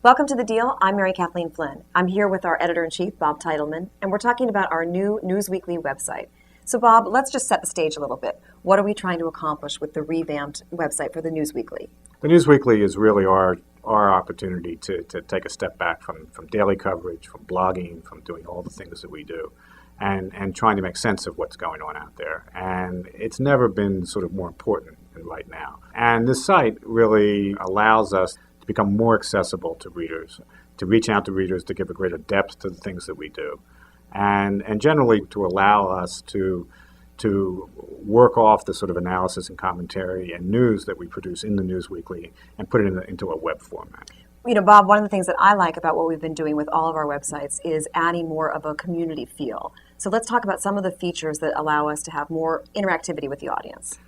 Welcome to The Deal. I'm Mary Kathleen Flynn. I'm here with our editor-in-chief, Bob Teitelman, and we're talking about our new NewsWeekly website. So, Bob, let's just set the stage a little bit. What are we trying to accomplish with the revamped website for the NewsWeekly? The NewsWeekly is really our opportunity to take a step back from daily coverage, from blogging, from doing all the things that we do, and trying to make sense of what's going on out there. And it's never been sort of more important than right now. And this site really allows us to become more accessible to readers, to reach out to readers, to give a greater depth to the things that we do, and generally to allow us to work off the sort of analysis and commentary and news that we produce in the NewsWeekly and put it into a web format. You know, Bob, one of the things that I like about what we've been doing with all of our websites is adding more of a community feel. So let's talk about some of the features that allow us to have more interactivity with the audience.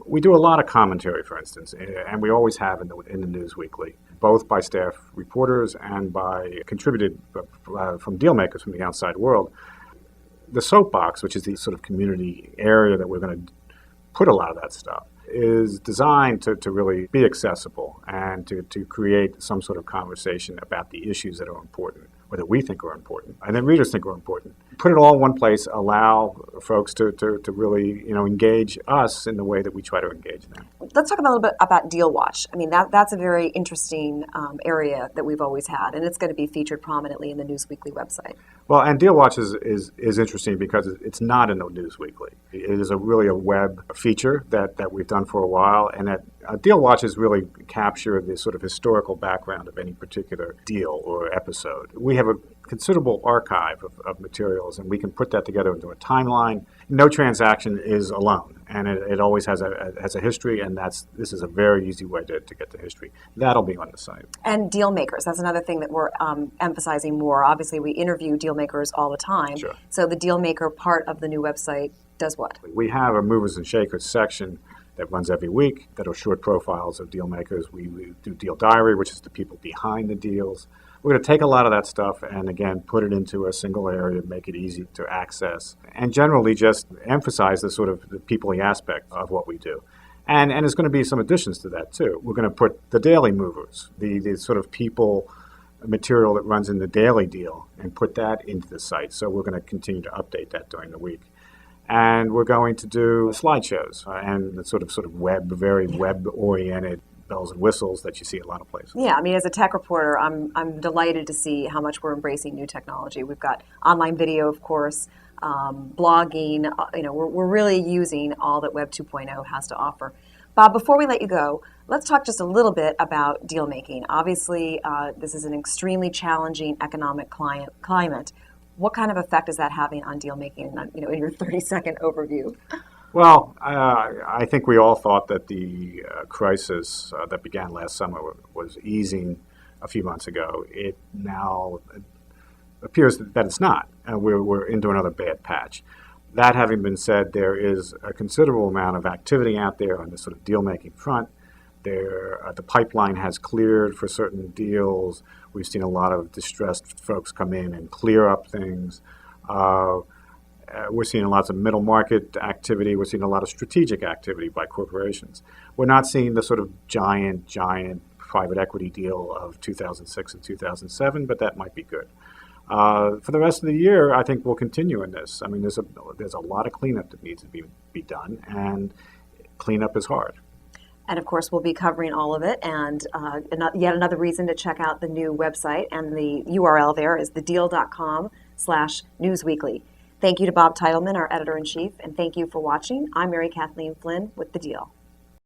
We do a lot of commentary, for instance, and we always have in the NewsWeekly, both by staff reporters and by contributed from deal makers from the outside world. The soapbox, which is the sort of community area that we're going to put a lot of that stuff, is designed to really be accessible and to create some sort of conversation about the issues that are important, or that we think are important, and that readers think are important. Put it all in one place, allow folks to really engage us in the way that we try to engage them. Let's talk a little bit about Deal Watch. I mean, that's a very interesting area that we've always had, and it's going to be featured prominently in the NewsWeekly website. Well, and Deal Watch is interesting because it's not in the NewsWeekly. It is really a web feature that we've done for a while, and that Deal Watches really capture the sort of historical background of any particular deal or episode. We have a considerable archive of materials, and we can put that together into a timeline. No transaction is alone, and it always has a history, and this is a very easy way to get the history. That'll be on the site. And deal makers, that's another thing that we're emphasizing more. Obviously, we interview deal makers all the time. Sure. So the deal maker part of the new website does what? We have a movers and shakers section that runs every week that are short profiles of deal makers. We do Deal Diary, which is the people behind the deals. We're going to take a lot of that stuff and, again, put it into a single area, make it easy to access, and generally just emphasize the sort of the people-y aspect of what we do. And there's going to be some additions to that, too. We're going to put the daily movers, the sort of people material that runs in the daily deal, and put that into the site. So we're going to continue to update that during the week. And we're going to do slideshows and the sort of very web-oriented bells and whistles that you see a lot of places. Yeah, I mean, as a tech reporter, I'm delighted to see how much we're embracing new technology. We've got online video, of course, blogging. We're really using all that Web 2.0 has to offer. Bob, before we let you go, let's talk just a little bit about deal making. Obviously, this is an extremely challenging economic climate. What kind of effect is that having on deal making? In your 30-second overview. Well, I think we all thought that the crisis that began last summer was easing a few months ago. It now appears that it's not. We're into another bad patch. That having been said, there is a considerable amount of activity out there on the sort of deal-making front. The pipeline has cleared for certain deals. We've seen a lot of distressed folks come in and clear up things. We're seeing lots of middle market activity. We're seeing a lot of strategic activity by corporations. We're not seeing the sort of giant private equity deal of 2006 and 2007, but that might be good. For the rest of the year, I think we'll continue in this. I mean, there's a lot of cleanup that needs to be done, and cleanup is hard. And of course, we'll be covering all of it. And yet another reason to check out the new website, and the URL there is thedeal.com/newsweekly. Thank you to Bob Teitelman, our editor-in-chief, and thank you for watching. I'm Mary Kathleen Flynn with The Deal.